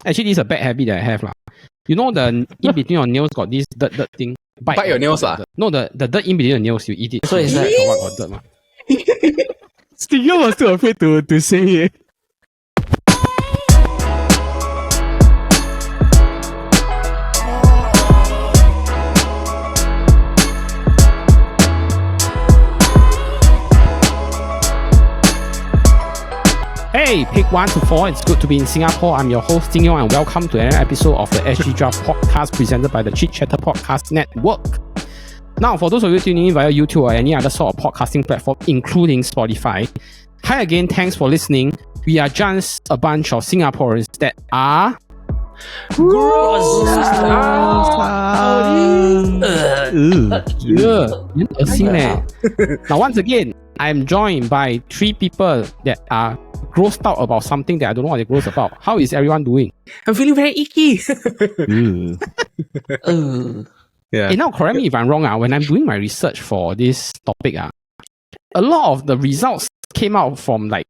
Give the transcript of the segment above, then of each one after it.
Actually, this is a bad habit that I have lah. You know the in between your nails got this dirt thing. Bite your nails lah. No, the dirt in between the nails, you eat it. So it's like- what got dirt, ma. Stinger was too afraid to say it. Hey, pick 1 to 4. It's good to be in Singapore. I'm your host, Jing Yong, and welcome to another episode of the SG Draft podcast presented by the Chit Podcast Network. Now, for those of you tuning in via YouTube or any other sort of podcasting platform, including Spotify, hi again, thanks for listening. We are just a bunch of Singaporeans that are Grossest. Now, once again, I'm joined by 3 people that are grossed out about something that I don't know what they're grossed about. How is everyone doing? I'm feeling very icky. Hey, now correct me if I'm wrong. When I'm doing my research for this topic, a lot of the results came out from like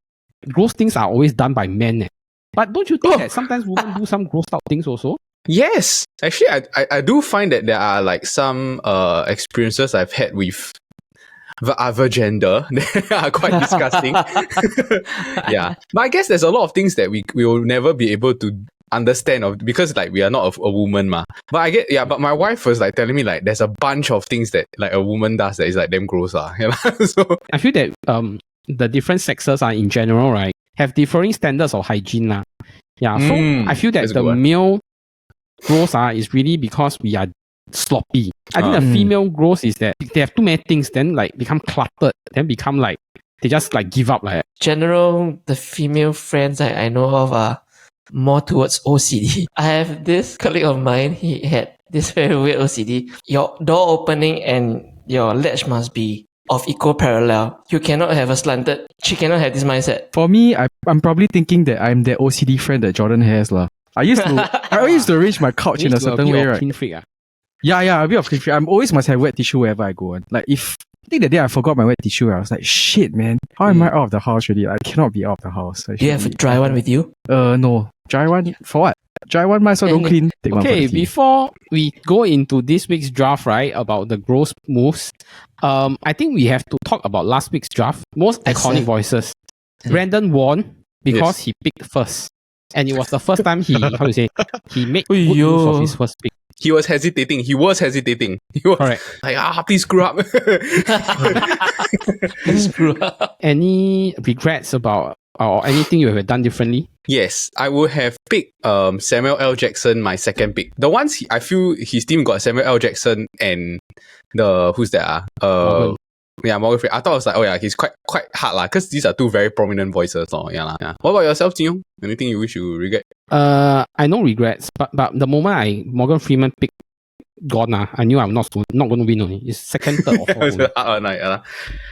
gross things are always done by men. But don't you think that sometimes women do some grossed out things also? Yes, actually, I do find that there are like some experiences I've had with the other gender that are quite disgusting. Yeah, but I guess there's a lot of things that we will never be able to understand of because like we are not a woman ma. But I get but my wife was like telling me like there's a bunch of things that like a woman does that is like damn gross So I feel that the different sexes are in general, right, have differing standards of hygiene lah. Yeah, so I feel that the male gross is really because we are sloppy. I think the female gross is that they have too many things, then like become cluttered, then become like they just like give up like. General, the female friends I know of are more towards OCD. I have this colleague of mine, he had this very weird OCD. Your door opening and your latch must be of equal parallel. You cannot have a slanted. She cannot have this mindset. For me, I'm probably thinking that I'm the OCD friend that Jordan has lah. I used to arrange my couch in a certain way, right? Clean freak, Yeah, a bit of clean freak. I'm always must have wet tissue wherever I go. Like I think the day I forgot my wet tissue, I was like, shit, man, how am I out of the house really? I cannot be out of the house. Do you have a dry one with you? No. Dry one for what? Dry one might as well don't clean. Take one for Okay, the team. before we go into this week's draft, right, about the gross moves, I think we have to talk about last week's draft. Most iconic voices. Brandon won because he picked first. And it was the first time he made good use of his first pick. he was hesitating. He was Correct. like, please screw up. Screw up. Any regrets about or anything you have done differently? Yes, I would have picked Samuel L. Jackson, my second pick. The ones I feel his team got Samuel L. Jackson and the who's that? Morgan. Yeah, Morgan Freeman. I thought it was like, he's quite hard lah, because these are 2 very prominent voices. Yeah. What about yourself, Jin Yong? Anything you wish you regret? I no regrets, but the moment Morgan Freeman picked gone, I knew I'm not going to win only. It's second, third, or fourth. I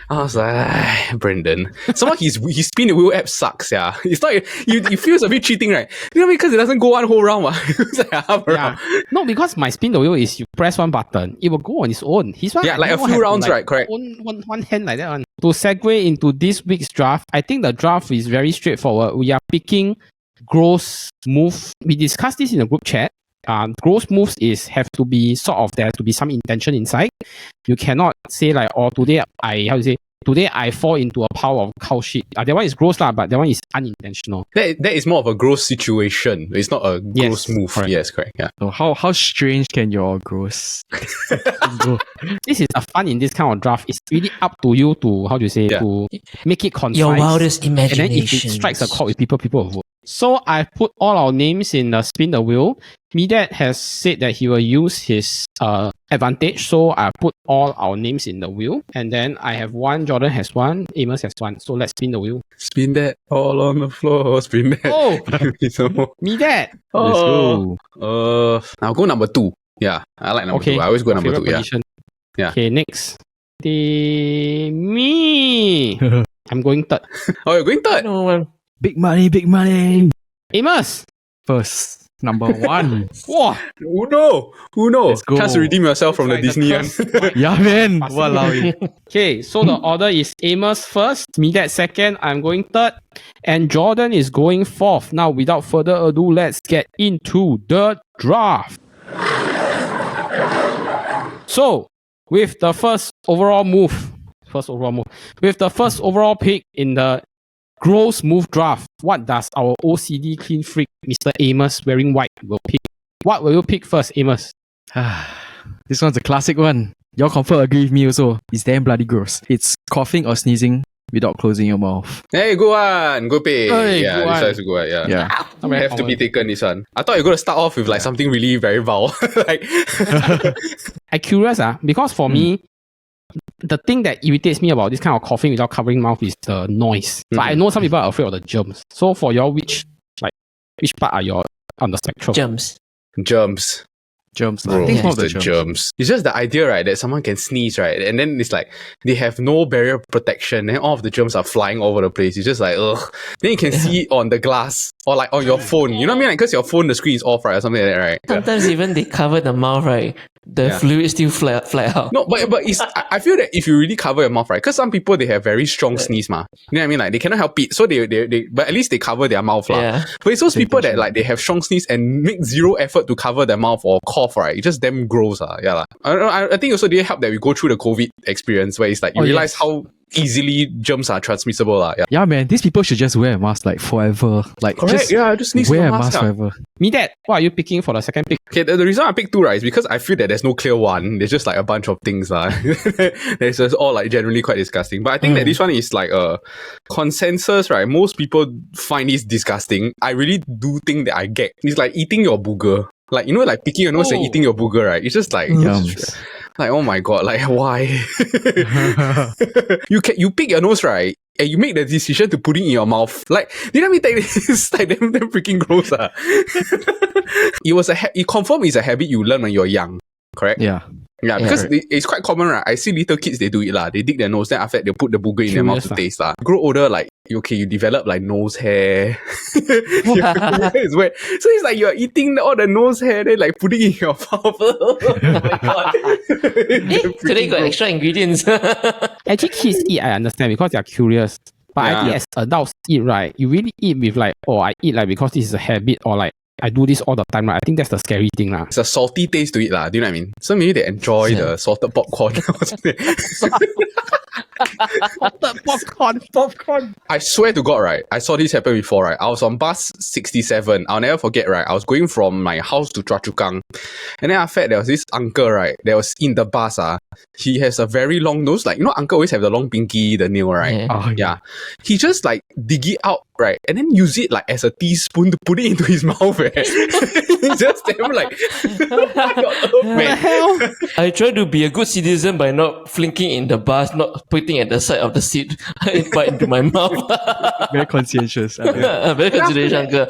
was like, Brendan. Somehow his spin the wheel app sucks, yeah. It's like it feels a bit cheating, right? You know, because it doesn't go one whole round, it's like a half round. No, because my spin the wheel is you press one button, it will go on its own. His one, like a few rounds, right? Correct. One hand like that one. To segue into this week's draft, I think the draft is very straightforward. We are picking gross move. We discussed this in the group chat. Gross moves have to be sort of, there has to be some intention inside. You cannot say like, today I fall into a pile of cow shit. That one is gross lah, but that one is unintentional. That is more of a gross situation. It's not a gross move. Correct. Yes, correct. Yeah. So how strange can your gross go? This is a fun in this kind of draft. It's really up to you to to make it concise. Your wildest imagination. And then if it strikes a chord with people will vote. So I put all our names in the spin the wheel. Midat has said that he will use his advantage, so I put all our names in the wheel. And then I have 1, Jordan has 1, Amos has 1. So let's spin the wheel. Spin that all on the floor. Spin that. Oh, So, Midat. Let's go. I'll go number 2. Yeah, I like number 2. I always go number 2. Position. Yeah. Okay, next. Me. I'm going third. Oh, you're going third. No one. Big money. Amos. First. Number one. Wow. Uno! Let's go. Chance to redeem yourself from the Like the Disney one. curse. Yeah, man. Passing Walao. Okay, so the order is Amos first, me that second, I'm going third, and Jordan is going fourth. Now, without further ado, let's get into the draft. So, with the first overall pick in the gross move draft, what does our OCD clean freak, Mr. Amos, wearing white, will pick? What will you pick first, Amos? This one's a classic one. Y'all confirm agree with me also. It's damn bloody gross. It's coughing or sneezing without closing your mouth. Hey, good one. Good pick. Hey, Yeah, good this one. one is a good one. Yeah. Yeah. Not very Have to be common. taken, this one. I thought you were going to start off with like something really very vile. Like, I'm curious, because for me, the thing that irritates me about this kind of coughing without covering mouth is the noise. But I know some people are afraid of the germs. So for y'all, which part are you on the spectrum? Germs. germs. Germs. Bro, I think it's it's more the of the germs. germs. It's just the idea, right, that someone can sneeze, right? And then it's like they have no barrier protection, and all of the germs are flying all over the place. It's just like, ugh. Then you can see it on the glass or like on your phone. You know what I mean? Like, because your phone, the screen is off, right? Or something like that, right? Sometimes even they cover the mouth, right? The Yeah. fluid still fly out. No, but it's I feel that if you really cover your mouth, right? Because some people, they have very strong sneeze, ma. You know what I mean? Like, they cannot help it. So they but at least they cover their mouth, lah. Yeah. But it's those people that like they have strong sneeze and make zero effort to cover their mouth or cough, right? It's just them gross, yeah, lah. I think also didn't help that we go through the COVID experience where it's like you realize how easily germs are transmissible, yeah. Yeah, man. These people should just wear a mask like forever. Like, Correct, just yeah, just sneeze wear a with mask forever. Me that, what are you picking for the second pick? Okay, the reason I picked two, right, is because I feel that there's no clear one. There's just like a bunch of things, lah. There's just all like generally quite disgusting. But I think that this one is like a consensus, right? Most people find this disgusting. I really do think that I get. It's like eating your booger. Like, you know, like picking your nose and eating your booger, right? It's just like, Yums. like, oh my god, like why? You pick your nose, right? And you make the decision to put it in your mouth. Like, you know what I mean? It's like them freaking gross. It confirmed it's a habit you learn when you're young, correct? Yeah. Yeah, because it's quite common, right? I see little kids, they do it, lah. They dig their nose, then after that, they put the booger in their mouth to taste, lah. Grow older, like, okay, you develop, like, nose hair. It's weird. So it's like you're eating all the nose hair, then, like, putting it in your mouth. Oh my god. Today got extra ingredients. Actually, kids eat, I understand, because they're curious. But I think as adults eat, right, you really eat with like, oh, I eat like because this is a habit, or like, I do this all the time, right? I think that's the scary thing, lah. It's a salty taste to it, lah. Do you know what I mean? So maybe they enjoy the salted popcorn or something. Popcorn. I swear to God, right? I saw this happen before, right? I was on bus 67. I'll never forget, right? I was going from my house to Choa Chu Kang. And then after that, there was this uncle, right? That was in the bus. He has a very long nose. Like, you know, uncle always have the long pinky, the nail, right? Yeah. Oh, Yeah. He just like dig it out, right? And then use it like as a teaspoon to put it into his mouth. It's just damn like, What the hell? I try to be a good citizen by not flinking in the bus, not putting at the side of the seat, bite into my mouth. very conscientious. I think. Very consideration, uncle.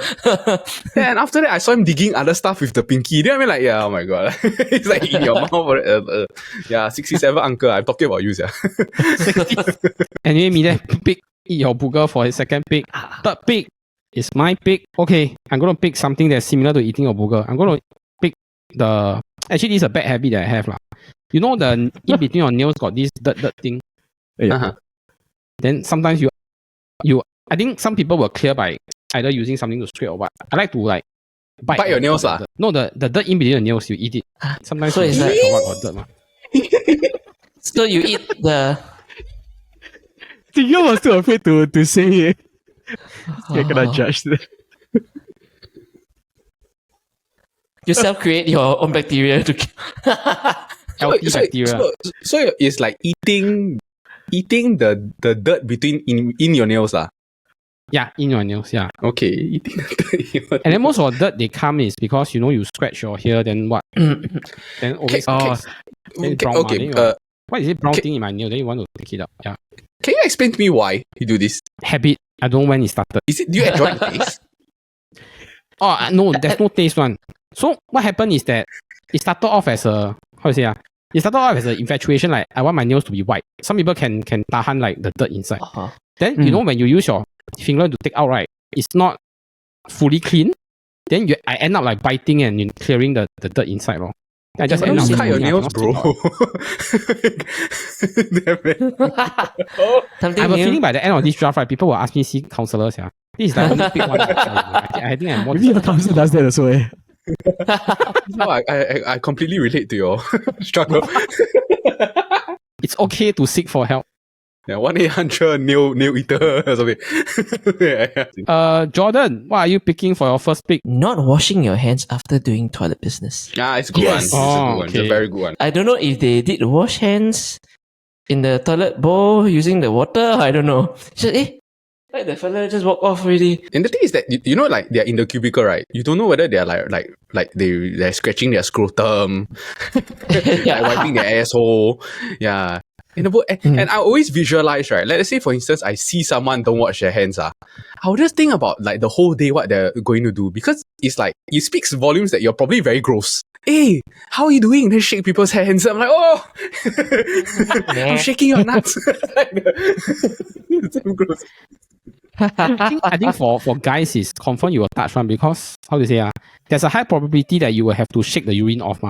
Yeah, and after that, I saw him digging other stuff with the pinky. You know what I mean? Like, yeah, oh my god. It's like in your mouth. Yeah, 67 uncle. I'm talking about you, yeah. Anyway, me that pick eat your booger for his second pick. Third pick is my pick. Okay, I'm gonna pick something that's similar to eating your booger. I'm gonna pick the. Actually, this is a bad habit that I have, lah. You know, the in between your nails got this dirt thing. Yeah. Uh-huh. Then sometimes you. I think some people will clear by either using something to scrape or what. I like to like Bite your nails, lah. No, the dirt in between the nails, you eat it. Sometimes So you it's scratch like- or what got dirt, mah. So you eat the. You was too afraid to say it. You're gonna judge that. You self-create your own bacteria to. Healthy bacteria. So it's like eating the dirt between in your nails, lah. Yeah, in your nails, yeah. Okay, eating the dirt in your And then most of the dirt they come is because, you know, you scratch your hair, then what? Then always then it's brown, okay, then you what is it brown thing in my nail? Then you want to take it out. Yeah. can you explain to me why you do this? Habit. I don't know when it started. Do you enjoy the taste? Oh, no, there's no taste one. So what happened is that it started off as a, how to say, it started off as an infatuation, like I want my nails to be white. Some people can tahan like the dirt inside. Then, you know, when you use your finger to take out, right, it's not fully clean. then I end up like biting and clearing the dirt inside. Lor. I just You end up don't Cut your I nails, cannot bro. sit down. Damn it. Something I have a new. feeling by the end of this draft, right, people will ask me see counselors. Yeah. This is the only big one. I think I'm more. Maybe your council does that also. Eh? No, I completely relate to your struggle. It's okay to seek for help. Yeah, 1-800 nail eater or something. Jordan, what are you picking for your first pick? Not washing your hands after doing toilet business. Yeah, it's a good Yes. one. It's a Oh, good one. It's a okay. very good one. I don't know if they did wash hands in the toilet bowl using the water. I don't know. Just, like the fella just walk off already. And the thing is that you know, like they're in the cubicle, right? You don't know whether they're like they're scratching their scrotum, like wiping their asshole. Yeah. And I always visualize, right? Let's say, for instance, I see someone don't wash their hands. I'll just think about like the whole day what they're going to do, because it's like it speaks volumes that you're probably very gross. Hey, how are you doing? Then shake people's hands. I'm like, oh, I'm shaking your nuts. It's damn gross. I think for guys is confirm you will touch one because how to say there's a high probability that you will have to shake the urine off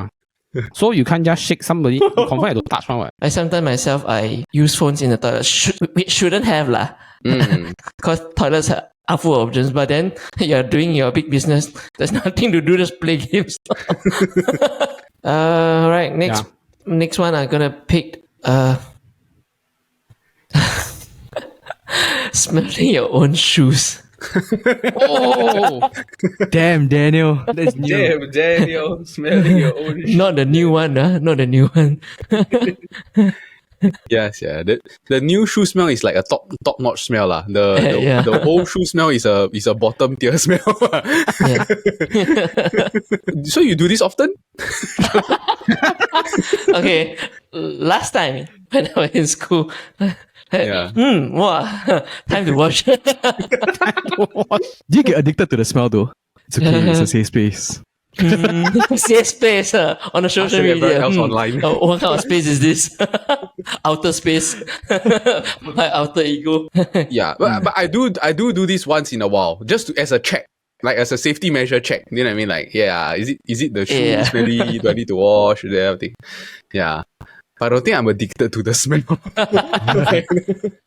so you can't just shake somebody. You confirm have to touch one. I sometimes myself I use phones in the toilet. We shouldn't have lah, because toilets are full of germs. But then you're doing your big business. There's nothing to do. Just play games. Right. Next one I'm gonna pick. Smelling your own shoes. Oh, Damn, Daniel. That's new. Damn, Daniel, smelling your own shit. Not the new one, not the new one. Yes, yeah. The new shoe smell is like a top notch smell lah. Yeah. The old shoe smell is a bottom tier smell. Yeah. So you do this often? Okay, last time when I was in school, Yeah. wow, time to wash. Do you get addicted to the smell though? It's okay. It's a safe space. Safe space on the social Ask everyone media. else online. What kind of space is this? Outer space. My outer ego. Yeah, but I do this once in a while, just as a check, like as a safety measure check. You know what I mean? Like, yeah, is it the shoe Yeah. smelly? Do I need to wash? That everything. Yeah. But I don't think I'm addicted to the smell.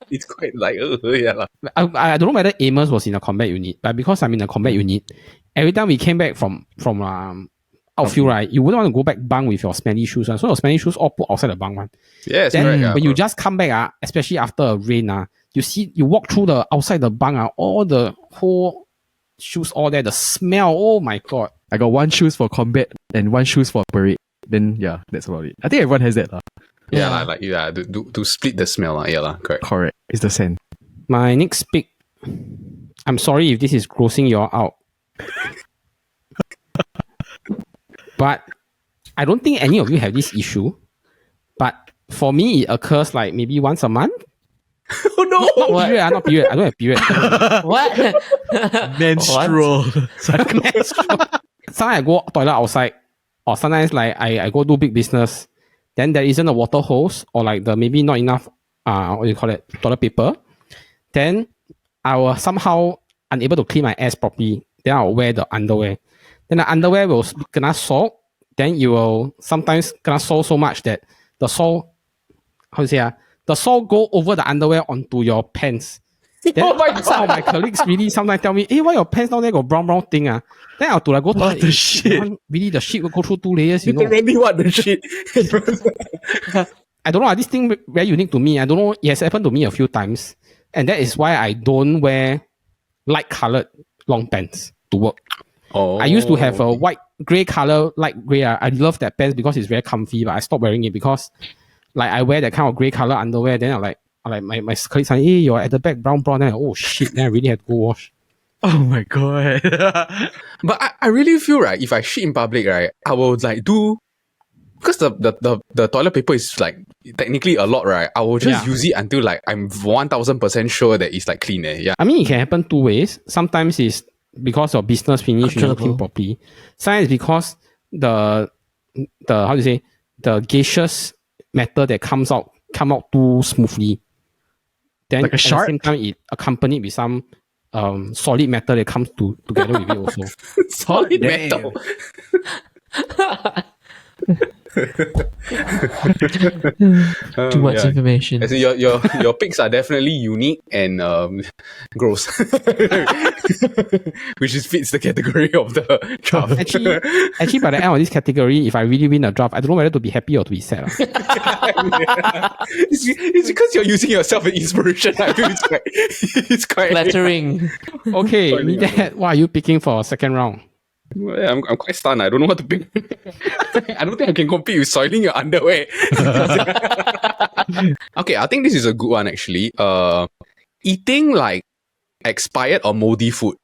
It's quite like, yeah lah. I don't know whether Amos was in a combat unit, but because I'm in a combat unit, every time we came back from outfield, right, you wouldn't want to go back bunk with your smelly shoes. So your smelly shoes all put outside the bunk one. Yes, Then right. Yeah, when you correct. just come back, especially after a rain, you walk through the outside the bunk, all the whole shoes all there, the smell, oh my god. I got one shoes for combat and one shoes for parade. Then yeah, that's about it. I think everyone has that. Yeah, to split the smell lah. Yeah lah, correct. Correct. It's the scent. My next pick, I'm sorry if this is grossing you all out. But I don't think any of you have this issue. But for me, it occurs like maybe once a month. Oh no! Not period, not period. I don't have period. What? Menstrual. Sometimes I go toilet outside, or sometimes like I go do big business. Then there isn't a water hose, or like the maybe not enough what do you call it, toilet paper. Then I will somehow unable to clean my ass properly. Then I'll wear the underwear. Then the underwear will gonna soak. Then you will sometimes gonna soak so much that the soak, how to say the soak go over the underwear onto your pants. Then Oh my some of my colleagues really sometimes tell me, hey, why your pants down there got brown thing? Then I have to like go What the shit? Really the shit will go through 2 layers, you know. Literally what the shit? I don't know. This thing very unique to me. I don't know. It has happened to me a few times, and that is why I don't wear light colored long pants to work. Oh. I used to have a white, grey color, light grey. I love that pants because it's very comfy, but I stopped wearing it because, like, I wear that kind of grey color underwear. Then I like my colleagues say, hey, you're at the back brown. Then oh shit! Then I really had to go wash. Oh my god. But I really feel right, if I shit in public, right, I will like do, because the toilet paper is like technically a lot, right? I will just use it until like I'm 1000% sure that it's like clean. Yeah. I mean, it can happen 2 ways. Sometimes it's because your business finish, you don't clean properly. Sometimes it's because the how do you say, the gaseous matter that come out too smoothly. Then like a at shark? the same time, it accompanied with some solid metal that comes together with it also. Solid damn. metal. Too much information. As in your picks are definitely unique and gross, which fits the category of the draft. Actually, by the end of this category, if I really win a draft, I don't know whether to be happy or to be sad. It's because you're using yourself as inspiration. I feel it's quite Flattering. Okay, Meathead, what are you picking for second round? Yeah, I'm quite stunned. I don't know what to pick. I don't think I can compete with soiling your underwear. Okay, I think this is a good one actually. Eating like expired or moldy food.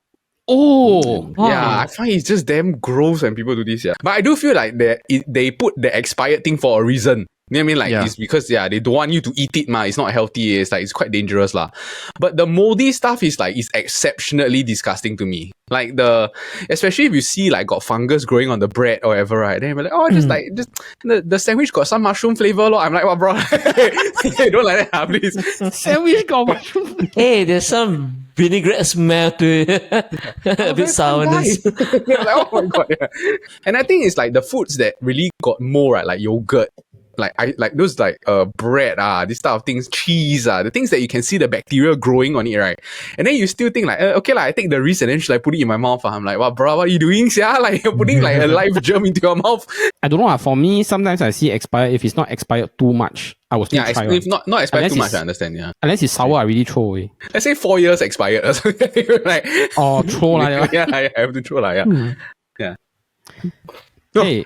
Oh, Yeah, I find it's just damn gross when people do this. Yeah, but I do feel like they put the expired thing for a reason. You know what I mean? Like, it's because, they don't want you to eat it, It's not healthy. It's like, it's quite dangerous, lah. But the moldy stuff is like, it's exceptionally disgusting to me. Like, especially if you see, like, got fungus growing on the bread or whatever, right? Then you're like, oh, just the sandwich got some mushroom flavor, lor. I'm like, what, bro? Don't like that, please. sandwich got mushroom. Hey, there's some vinaigrette smell to it. A bit sourness. Like, oh my god, yeah. And I think it's like the foods that really got mold, right? Like yogurt. Like those bread, this type of things, cheese, the things that you can see the bacteria growing on it, right? And then you still think like, okay, I take the risk and then should I put it in my mouth? I'm like, wow, bro, what are you doing? Yeah, like you're putting like a live germ into your mouth. I don't know. For me, sometimes I see expired. If it's not expired too much, I will still try. If not expired Unless too much, I understand. Yeah, unless it's sour, I really throw away. let's say 4 years expired or something. Like, Or throw like yeah, I have to throw like, yeah. Hey,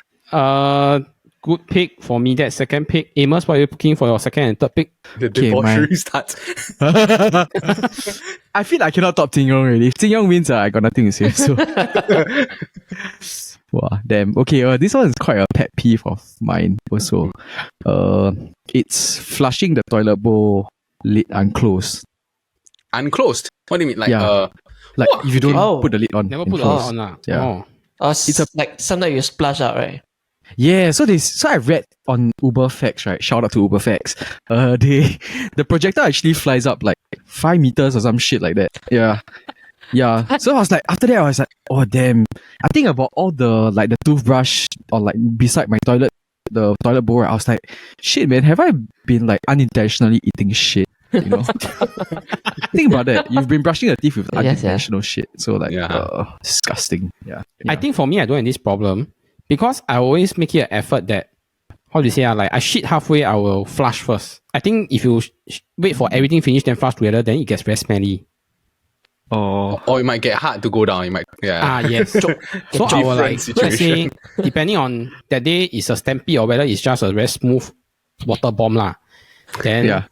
good pick for me. That second pick. Amos, what are you picking for your second and third pick? The debauchery starts. I feel I cannot top Jin Yong already. If Jin Yong wins, I got nothing to say. So, wow, damn. Okay, this one is quite a pet peeve of mine also. It's flushing the toilet bowl lid unclosed. Unclosed. What do you mean? Like, Yeah. Like if you don't put the lid on. Never and put it close. on lah. Yeah. Oh. It's like sometimes you splash out, right? Yeah, so I read on Uber Facts, right? Shout out to Uber Facts. The projector actually flies up like 5 meters or some shit like that. Yeah. Yeah. So I was like, after that I was like, oh damn. I think about all the toothbrush or like beside my toilet, the toilet bowl, I was like, shit man, have I been like unintentionally eating shit? You know? Think about that. You've been brushing your teeth with unintentional shit. So like disgusting. Yeah. I think for me, I don't have this problem. Because I always make it an effort that, how do you say, like I shit halfway, I will flush first. I think if you wait for everything finished then flush together, then it gets very smelly. or it might get hard to go down. It might, Yes. So I will like, let's say, depending on that day is a stampede or whether it's just a very smooth water bomb lah. Then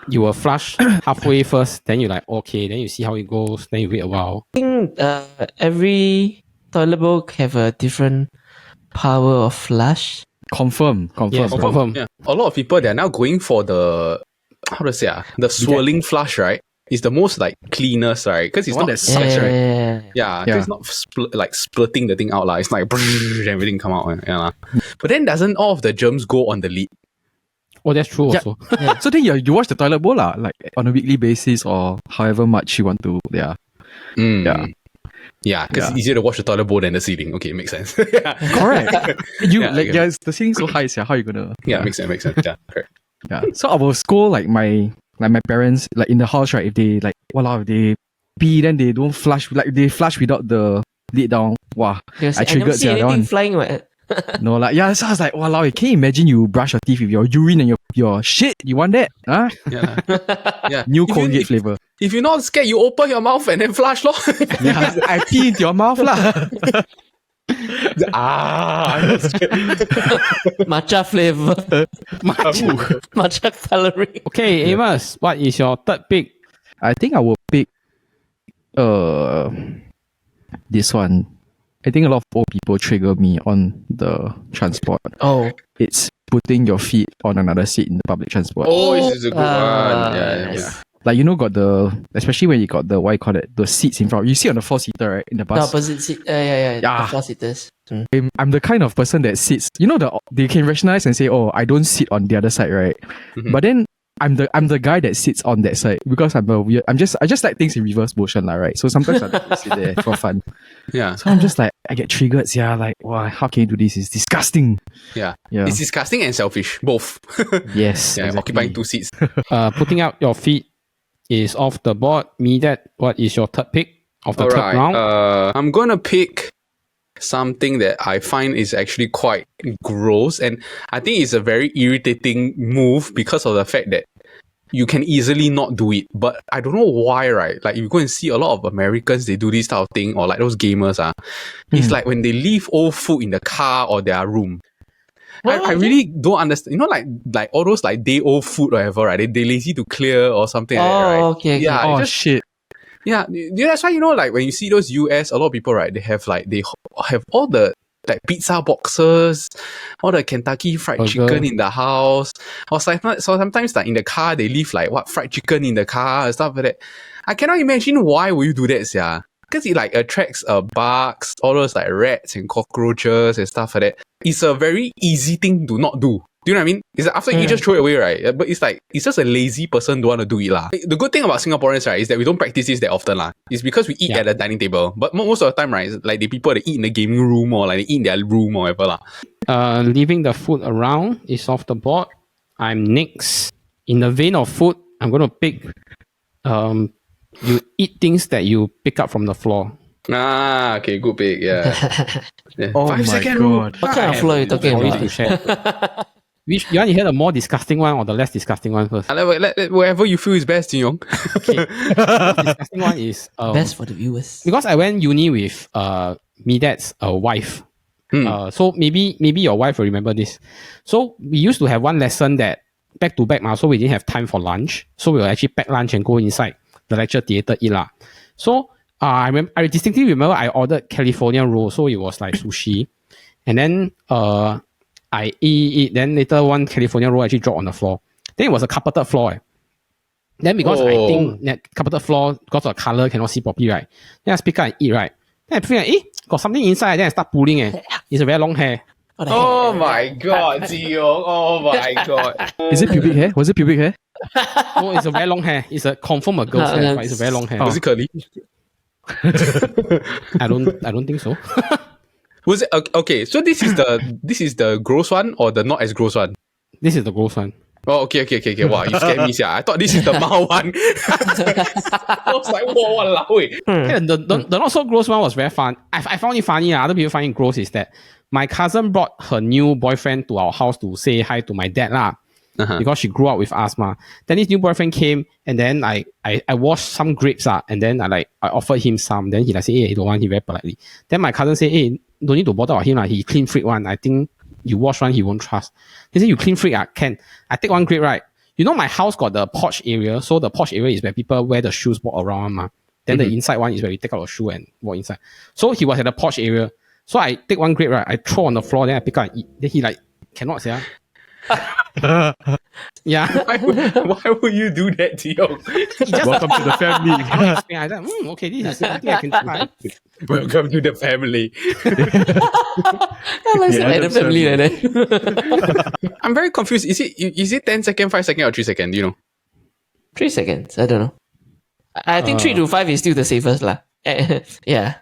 you will flush halfway first, then you like, okay, then you see how it goes, then you wait a while. I think every toilet bowl have a different power of flush. Confirm. Yes, confirm. Yeah. A lot of people, they're now going for the, how to say, the swirling flush, right? It's the most like cleanest, right? Because it's not that sucks, right? Yeah, it's not splitting the thing out, like it's like everything come out. Yeah. But then doesn't all of the germs go on the lid? Oh, that's true also. Yeah. So then you wash the toilet bowl like on a weekly basis or however much you want to. Yeah. Yeah, because it's easier to wash the toilet bowl than the ceiling. Okay, makes sense. Correct. The ceiling so high, how are you gonna? Yeah, makes sense. Yeah, correct. Yeah. So I will scold like my parents like in the house, right? If they like, if they pee, then they don't flush, like they flush without the lid down. Wow, I triggered. never see anything flying. What? No, so I was like, walao, can you imagine you brush your teeth with your urine and your shit? You want that? Huh? Yeah. New Colgate flavor. If you're not scared, you open your mouth and then flush, lor. Yeah, I pee into your mouth lah. Matcha flavor. Matcha coloring. Okay, Amos, what is your third pick? I think I will pick this one. I think a lot of old people trigger me on the transport. Oh. It's putting your feet on another seat in the public transport. Oh, this is a good one. Yeah. Like, got especially when you got the, what you call it, the seats in front. You sit on the 4-seater, right, in the bus. The opposite seat. Yeah. The 4-seaters. I'm the kind of person that sits, they can rationalize and say, oh, I don't sit on the other side, right? Mm-hmm. But then I'm the guy that sits on that side because I'm a weird. I just like things in reverse motion, lah, right? So sometimes I like to sit there for fun. Yeah. So I'm just like, I get triggered. Yeah, like, wow, how can you do this? It's disgusting. Yeah. Yeah. It's disgusting and selfish, both. Yes. Yeah, exactly. occupying 2 seats. Putting out your feet is off the board. Me, that what is your third pick of the third Alright, round? I'm gonna pick something that I find is actually quite gross, and I think it's a very irritating move because of the fact that you can easily not do it. But I don't know why, right? Like you go and see a lot of Americans, they do this type of thing, or like those gamers, it's like when they leave old food in the car or their room. I really don't understand. You know, like all those like day old food or whatever, right? They lazy to clear or something like that, right? Okay. Yeah, Oh, it's just, shit. yeah, that's why, you know, like when you see those US, a lot of people, right, they have all the like pizza boxes, all the Kentucky fried Burger. chicken in the house. Or sometimes like in the car, they leave like fried chicken in the car and stuff like that. I cannot imagine why would you do that, yeah. Because it like attracts bugs, all those like rats and cockroaches and stuff like that. It's a very easy thing to not do. Do you know what I mean? It's like after you just throw it away, right? But it's like, it's just a lazy person don't want to do it lah. The good thing about Singaporeans, right, is that we don't practice this that often lah. It's because we eat at the dining table. But most of the time, right, it's like the people that eat in the gaming room or like they eat in their room or whatever lah. Leaving the food around is off the board. I'm next. In the vein of food, I'm going to pick, you eat things that you pick up from the floor. Ah, okay, good pick, yeah. Yeah. Oh 5 my second God. rule. What kind of floor are you talking Sorry about? to share. Which you want to hear the more disgusting one or the less disgusting one first? Whatever you feel is best, Jin. Okay. The disgusting one is Best for the viewers. because I went uni with me dad's wife. So maybe your wife will remember this. So we used to have one lesson that back to back, so we didn't have time for lunch. So we will actually pack lunch and go inside the lecture theatre eat lah. So I distinctly remember I ordered California roll, so it was like sushi, and then I eat. Then later one California roll actually dropped on the floor. Then it was a carpeted floor. Then because I think that carpeted floor because of the color cannot see properly, right? Then I speak up and eat, right? Then I feel like, got something inside. Then I start pulling. It's a very long hair. Oh my god, Jiyoung. Oh my god. Is it pubic hair? Was it pubic hair? Oh, it's a very long hair. It's a confirm a girl's hair, but it's a very long hair. Was it curly? I don't think so. Was it okay? So this is the gross one or the not as gross one? This is the gross one. Oh, okay. Wow, you scared me, yeah. I thought this is the mild one. I was like, whoa, walao. Yeah, the not so gross one was very fun. I found it funny. Other people find it gross is that my cousin brought her new boyfriend to our house to say hi to my dad lah. Because she grew up with asthma. Then his new boyfriend came and then I washed some grapes and then I offered him some. Then he like say, hey, he don't want, he very politely. Then my cousin say, hey, don't need to bother about him he clean freak one. I think you wash one, he won't trust. He said, you clean freak can. I take one grape, right? You know my house got the porch area. So the porch area is where people wear the shoes walk around Then the inside one is where you take out your shoe and walk inside. So he was at the porch area. So I take one grape, right? I throw on the floor, then I pick up and eat. Then he like, cannot say. Yeah. Why would you do that, Jiyoung? Welcome to the family. I said, okay, this is something I can try. Welcome to the family. Like the family like that. I'm very confused. Is it 10 second, 5 second, or 3 second? Do you know? 3 seconds. I don't know. I think 3 to 5 is still the safest lah. Yeah.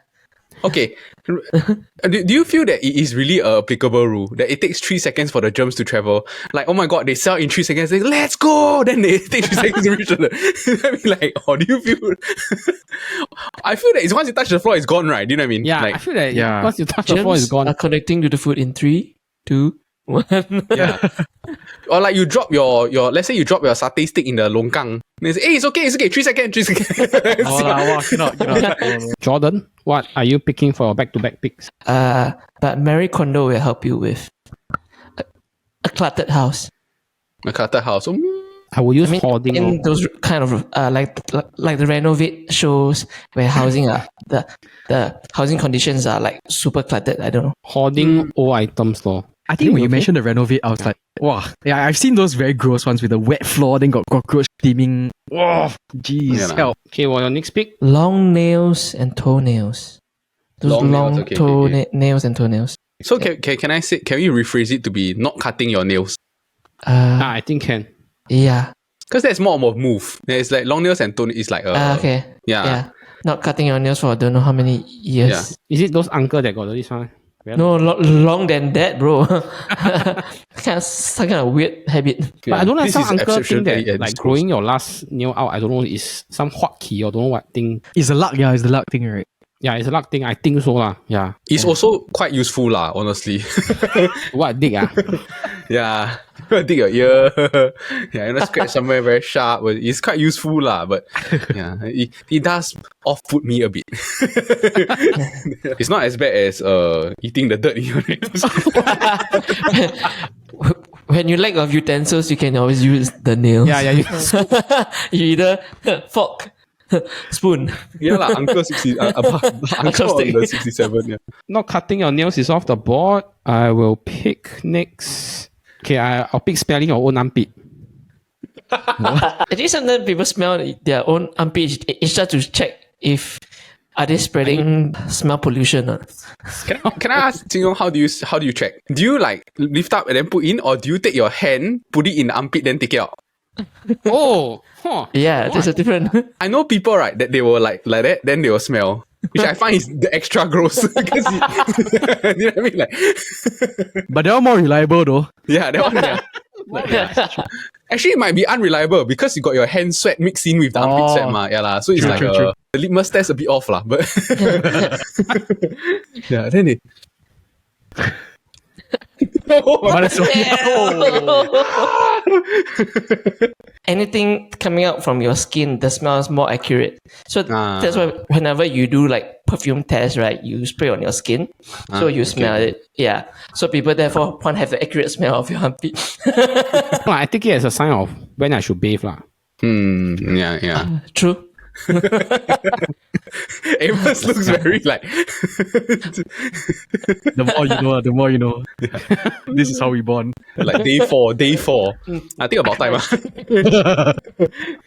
Okay. Do you feel that it is really a applicable rule that it takes 3 seconds for the germs to travel? Like, oh my god, they sell in 3 seconds. They let's go. Then they take 3 seconds to reach the. I mean, like, how do you feel? I feel that it's once you touch the floor, it's gone, right? Do you know what I mean? Yeah, like, I feel that once you touch the floor, it's Germs gone. are connecting to the food in 3, 2, 1. yeah. Or like you drop your let's say you drop your satay stick in the longkang. They say, hey, it's okay, 3 seconds. Cannot. Jordan, what are you picking for back-to-back picks? But Marie Kondo will help you with a cluttered house. A cluttered house. I will use hoarding. In those kind of like the renovate shows where housing the housing conditions are like super cluttered. I don't know. Hoarding old items though. I think when you mentioned the renovate, I was like, wow. Yeah, I've seen those very gross ones with the wet floor, then got cockroach steaming. Oh, jeez, help. Okay, well, your next pick? Long nails and toenails. Those long nails and toenails. So can I say, can we rephrase it to be not cutting your nails? I think can. Yeah. Because that's more of a move. It's like long nails and toenails is like Okay. yeah. Not cutting your nails for don't know how many years. Is it those uncle that got this one? No, long than that, bro. Some kind of weird habit. But I don't know, This some is uncle think exceptionally that like growing your last nail out, I don't know, is some hotkey or don't know what thing. It's a luck, yeah, it's the luck thing, right? Yeah, it's a luck thing. I think so lah. Yeah. It's also quite useful lah, honestly. What dig ah? Yeah. Dig your ear. Yeah, scratch somewhere very sharp. But it's quite useful lah, but yeah, it does off-put me a bit. It's not as bad as eating the dirt in your nails. When you lack of utensils, you can always use the nails. Yeah. You either fork, spoon. Yeah lah, uncle 60 uncle on the 67, yeah. Not cutting your nails is off the board. I will pick next. Okay, I'll pick smelling your own armpit. Actually, sometimes people smell their own armpit. It's just to check if are they spreading smell pollution or Can I ask Jing Yong, how do you check? Do you like lift up and then put in, or do you take your hand, put it in the armpit, then take it out? Oh, huh. yeah, there's a different. I know people, right, that they will like that, then they will smell. Which I find is the extra gross. Because you know what I mean? Like, But they're more reliable though. yeah, that one. Yeah. Actually, it might be unreliable because you got your hand sweat mixed in with the armpit sweat, ma. Yeah, lah. So it's like true. the litmus test a bit off, lah. But yeah, then it. But it's Anything coming out from your skin, the smell is more accurate. So that's why whenever you do like perfume test, right, you spray on your skin, so you smell it. Yeah. So people therefore want to have the accurate smell of your armpit. I take it as a sign of when I should bathe lah. Yeah. True. Amos looks very like. The more you know. This is how we bond. Like day four. I think about time.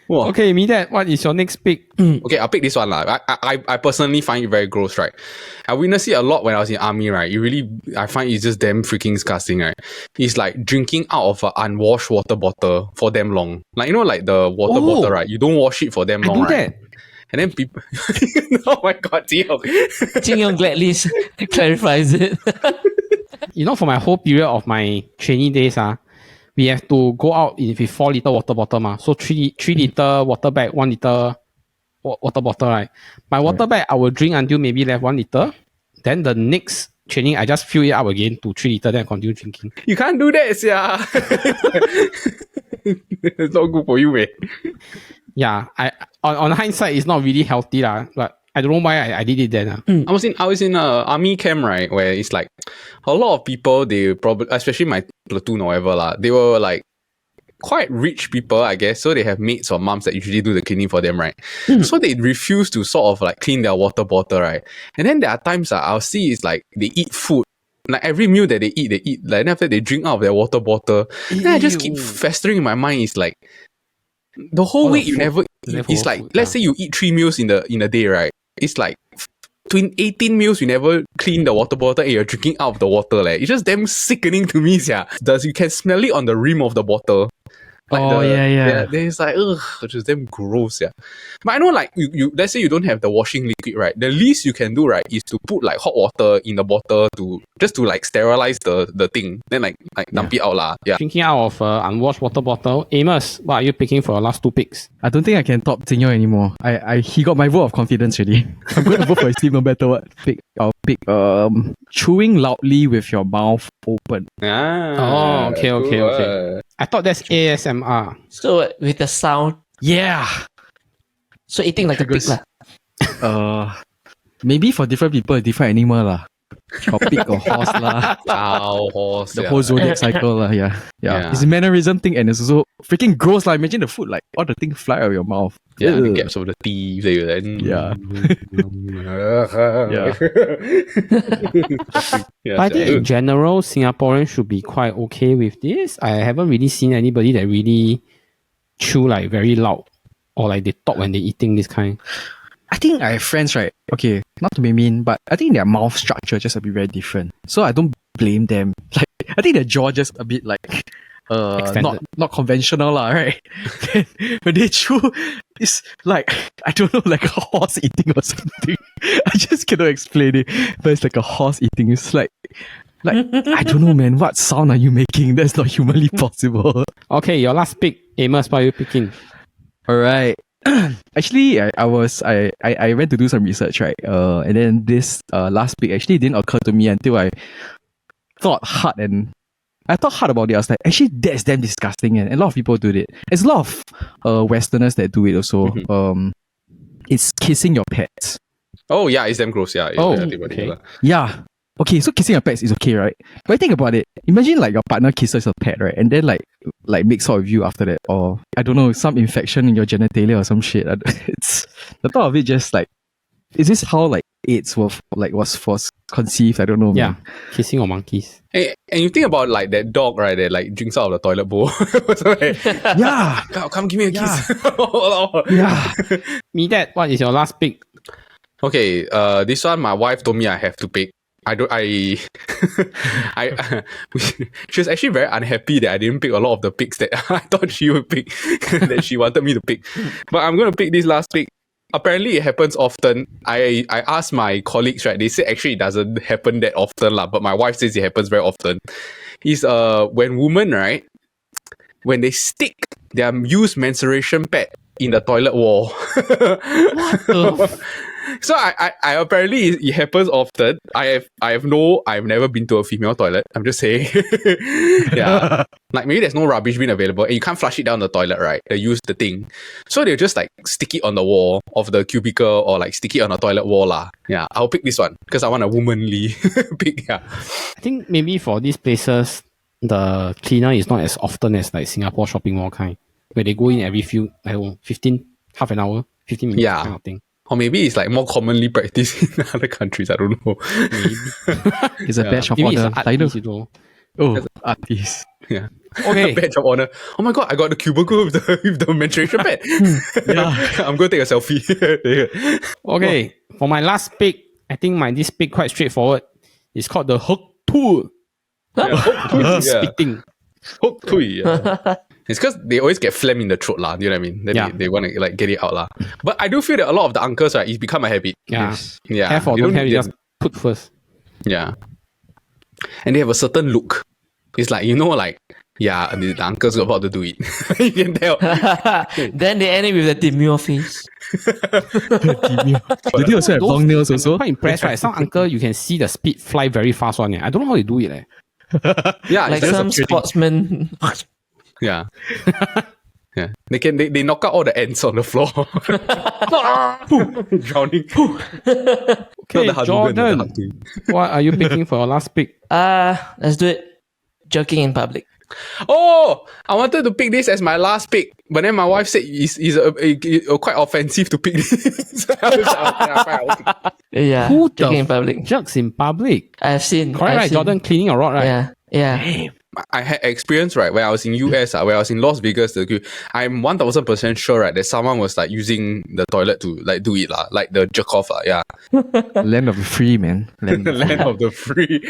Wow. Okay, Midat, what is your next pick? Okay, I'll pick this one. I personally find it very gross, right? I witnessed it a lot when I was in army, right? I find it's just damn freaking disgusting, right? It's like drinking out of an unwashed water bottle for damn long. Like, you know, like the water bottle, right? You don't wash it for damn long, I do right? that. And then people... Oh my god, Tio. Jing Yong gladly clarifies it. You know, for my whole period of my training days, we have to go out with 4 liter water bottle ma. So 3 liter water bag, 1 liter water bottle, right? My water bag, I will drink until maybe left 1 liter. Then the next training, I just fill it up again to 3 liter, then I continue drinking. You can't do that, yeah. It's not good for you, man. Yeah, on hindsight, it's not really healthy lah. But I don't know why I did it then. I was in a army camp, right, where it's like a lot of people, they probably, especially my platoon or whatever lah, they were like quite rich people, I guess. So they have mates or moms that usually do the cleaning for them, right? So they refuse to sort of like clean their water bottle, right? And then there are times I'll see it's like they eat food. Like every meal that they eat. Like then after they drink out of their water bottle. Then I just keep festering in my mind. It's like the whole week you never. It's like let's say you eat 3 meals in a day, right? It's like between 18 meals you never clean the water bottle and you're drinking out of the water. Like it's just damn sickening to me, yeah. You can smell it on the rim of the bottle. Like yeah. Then it's like, ugh, it's just damn gross, yeah. But I know, like, you let's say you don't have the washing liquid, right? The least you can do, right, is to put like hot water in the bottle to like sterilize the thing. Then like dump it out lah. Yeah. Drinking out of unwashed water bottle. Amos, what are you picking for your last 2 picks? I don't think I can top Jing Yong anymore. He got my vote of confidence already. I'm going to vote for his team no matter what. I'll pick chewing loudly with your mouth open. Ah. Oh, okay. I thought that's ASMR. So with the sound, Yeah. so eating like a pig lah. Maybe for different people, different animal lah. Or pig or horse lah. Cow, horse. The whole zodiac cycle lah. Yeah. It's a mannerism thing and it's also freaking gross lah. Imagine the food, like all the things fly out of your mouth. Yeah, the Ugh. gaps of the teeth. Then. Yeah. But I think in general, Singaporeans should be quite okay with this. I haven't really seen anybody that really chew like very loud or like they talk when they're eating this kind. I think I have friends, right? Okay, not to be mean, but I think their mouth structure just a bit very different. So I don't blame them. Like, I think their jaw just a bit like, Extended. not conventional lah, right? Then when they chew, it's like I don't know, like a horse eating or something. I just cannot explain it, but it's like a horse eating. It's like I don't know, man. What sound are you making? That's not humanly possible. Okay, your last pick, Amos. What are you picking? All right. Actually, I went to do some research, right? And then this last pick actually didn't occur to me until I thought hard about it. I was like, actually, that's damn disgusting, and a lot of people do it. There's a lot of Westerners that do it also. It's kissing your pets. Oh yeah, it's damn gross. Yeah. Okay. Yeah. Okay, so kissing your pets is okay, right? But think about it. Imagine like your partner kisses a pet, right? And then like makes out with you after that, or I don't know, some infection in your genitalia or some shit. It's the thought of it just like, is this how like AIDS was first conceived? I don't know. Yeah, Man. kissing or monkeys. Hey, and you think about like that dog, right? That like drinks out of the toilet bowl. So, like, Yeah, come give me a kiss. yeah. Me that. What is your last pick? Okay, this one my wife told me I have to pick. I she was actually very unhappy that I didn't pick a lot of the picks that I thought she would pick, that she wanted me to pick. But I'm gonna pick this last pick. Apparently it happens often. I asked my colleagues, right? They say actually it doesn't happen that often, lah. But my wife says it happens very often. Is when women, right, when they stick their used menstruation pad in the toilet wall. So I apparently it happens often. I've never been to a female toilet. I'm just saying. Yeah. Like maybe there's no rubbish bin available and you can't flush it down the toilet, right? They use the thing. So they'll just like stick it on the wall of the cubicle or like stick it on the toilet wall lah. Yeah. I'll pick this one because I want a womanly pick. Yeah. I think maybe for these places, the cleaner is not as often as like Singapore shopping mall kind, where they go in every few, I don't know, half an hour, 15 minutes Yeah. kind of thing. Or maybe it's like more commonly practiced in other countries. I don't know. Maybe. It's a badge of Maybe it's honor. an art I know. piece, you know. Oh, artist. Yeah. Okay. Badge of honor. Oh my god, I got the cubicle with the menstruation pad. I'm going to take a selfie. Okay. For my last pick, I think this pick quite straightforward. It's called the hook tool. Yeah. Spitting. Hook tui. Yeah. It's because they always get phlegm in the throat lah. You know what I mean? Then Yeah. they want to like get it out lah. But I do feel that a lot of the uncles, right, it's become a habit. Yeah. Yeah. Have or They don't have, need you them. just put first. Yeah. And they have a certain look. It's like, you know, like, yeah, the uncle's about to do it. You can tell. Then they end it with the demure face. Do they also have long nails also? I'm quite impressed, right? Some uncle, you can see the speed fly very fast on it. I don't know how they do it. Yeah, Like it's just some a- sportsmen. Yeah. Yeah. They knock out all the ants on the floor. Drowning. Okay, Not the Hadouken, Jordan, the Hadouken. what are you picking for your last pick? Let's do it. Jerking in public. Oh, I wanted to pick this as my last pick, but then my wife said it's quite offensive to pick this. So I was like, okay, fine, I'll pick. Yeah, Who the jerking in public. Jerks in public. I've seen. Correct, I've right? seen. Jordan cleaning a rod, right? Yeah, yeah. I had experience, right, when I was in US, when I was in Las Vegas, I'm 1000% sure, right, that someone was like using the toilet to like do it, like the jerk off, yeah. Land of the free, man. Land of the Land of the free.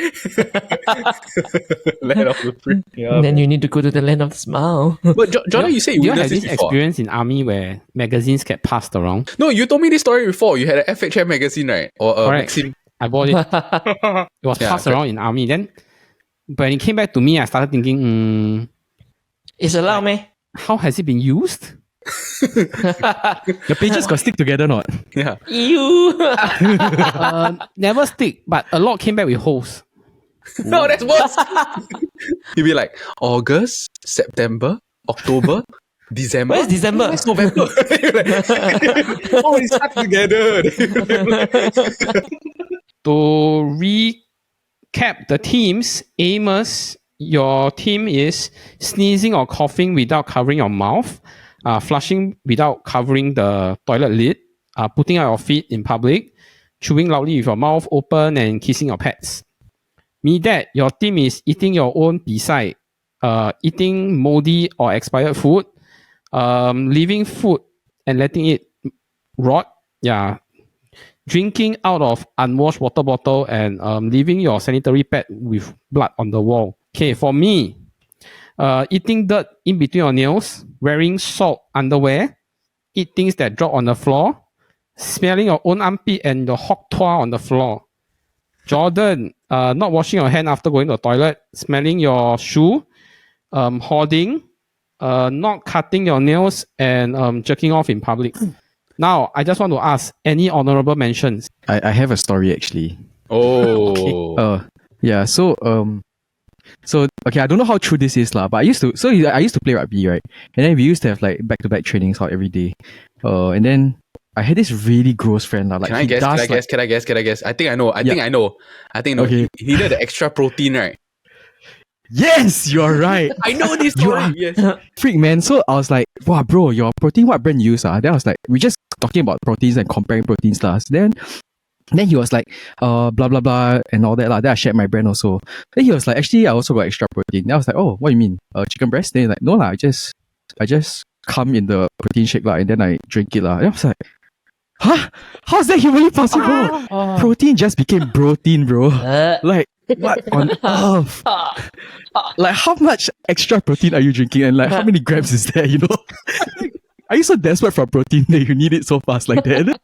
Land of the free. Yeah. And then you need to go to the land of the smile. But Jordan, you said you Do you have witnessed this this before. experience in army where magazines get passed around? No, you told me this story before. You had an FHM magazine, right? Or a Correct. Maxim. I bought it. It was Yeah, passed correct. around in army. Then when it came back to me, I started thinking, It's allowed, man. how has it been used? The pages got stick together, not? Yeah. You. Never stick, but a lot came back with holes. No, that's worse. You'd be like, August, September, October, December. Where's December? It's November. Oh, it's stuck together. To recap the teams, Amos, your team is sneezing or coughing without covering your mouth, flushing without covering the toilet lid, putting out your feet in public, chewing loudly with your mouth open, and kissing your pets. Me that your team is eating your own beside, eating moldy or expired food, leaving food and letting it rot. Yeah. Drinking out of unwashed water bottle and leaving your sanitary pad with blood on the wall. Okay, for me, eating dirt in between your nails, wearing salt underwear, eat things that drop on the floor, smelling your own armpit and your hot toa on the floor. Jordan, not washing your hand after going to the toilet, smelling your shoe, hoarding, not cutting your nails, and jerking off in public. Now, I just want to ask, any honorable mentions? I have a story actually. Oh. Yeah, so okay, I don't know how true this is lah, but I used to play rugby, right? And then we used to have like back-to-back trainings out every day. And then I had this really gross friend lah. Like, Can I guess? I think I know. I think I know. Okay. He needed the extra protein, right? Yes, you're right. I know this story. Yes. Freak, man. So I was like, wow, bro, your protein, what brand you use? Then I was like, we just talking about proteins and comparing proteins lah. Then he was like, blah blah blah and all that lah. Then I shared my brand also. Then he was like, actually, I also got extra protein. Then I was like, oh, what do you mean? Chicken breast? Then he's like, no lah, I just come in the protein shake lah, and then I drink it lah. Then I was like, huh? How's that humanly possible? Protein just became protein, bro. Like, what on earth? Like, how much extra protein are you drinking, and like how many grams is there? You know, are you so desperate for protein that you need it so fast like that?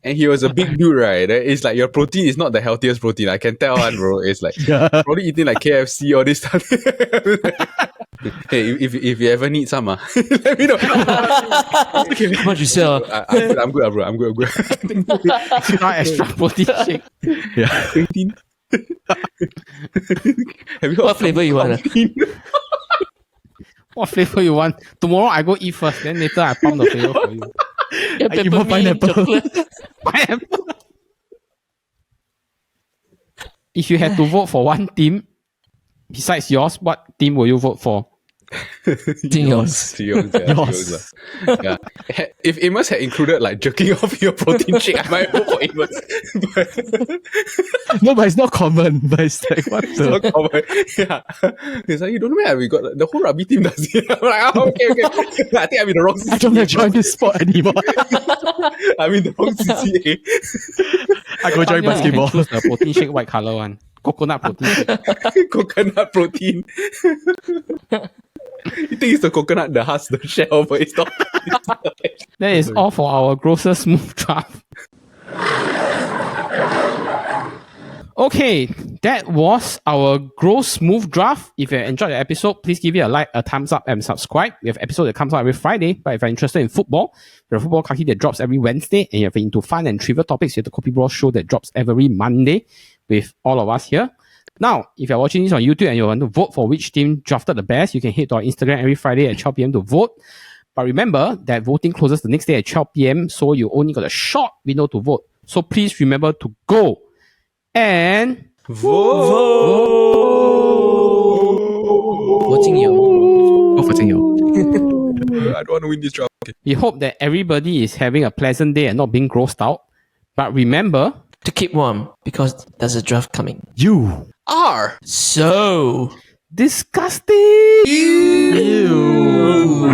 And he was a big dude, right? It's like your protein is not the healthiest protein. I can tell, bro. It's like probably eating like KFC or this stuff. Hey, if you ever need some, let me know. Okay. How much you sell? I'm good, bro. I'm good. Not extra protein shake. Yeah. Protein. Have you heard What flavor you want? What flavor you want? Tomorrow I go eat first, then later I pump the flavor for you. Yeah, I eat more peppermint, pineapple. chocolate. Pineapple. If you had to vote for one team besides yours, what team will you vote for? Yours. Yours. Yeah. If Amos had included like jerking off your protein shake, I might vote for Amos. No, but it's not common. But it's like, what It's not the? common. Yeah. He's like, you don't know where we got the whole rugby team does it. I'm like, oh, okay. I think I'm in the wrong CCA. I don't want to join this sport anymore. I'm in the wrong CCA. I go join basketball. Choose the protein shake white color one. Coconut protein shake. Coconut protein. You think it's the coconut, the husk, the shell, but it's not. That is all for our grossest move draft. Okay, that was our gross move draft. If you enjoyed the episode, please give it a like, a thumbs up, and subscribe. We have an episode that comes out every Friday. But if you're interested in football, we have a football kaki that drops every Wednesday. And if you're into fun and trivial topics, you have the Kopi Bro show that drops every Monday with all of us here. Now, if you're watching this on YouTube and you want to vote for which team drafted the best, you can head to our Instagram every Friday at 12 p.m. to vote. But remember that voting closes the next day at 12 p.m. So you only got a short window to vote. So please remember to go and Vote. Voting you. Go for Jingyo. I don't want to win this draft. Okay. we hope that everybody is having a pleasant day and not being grossed out. But remember, To keep warm, because there's a draft coming. You. R. So, disgusting! you.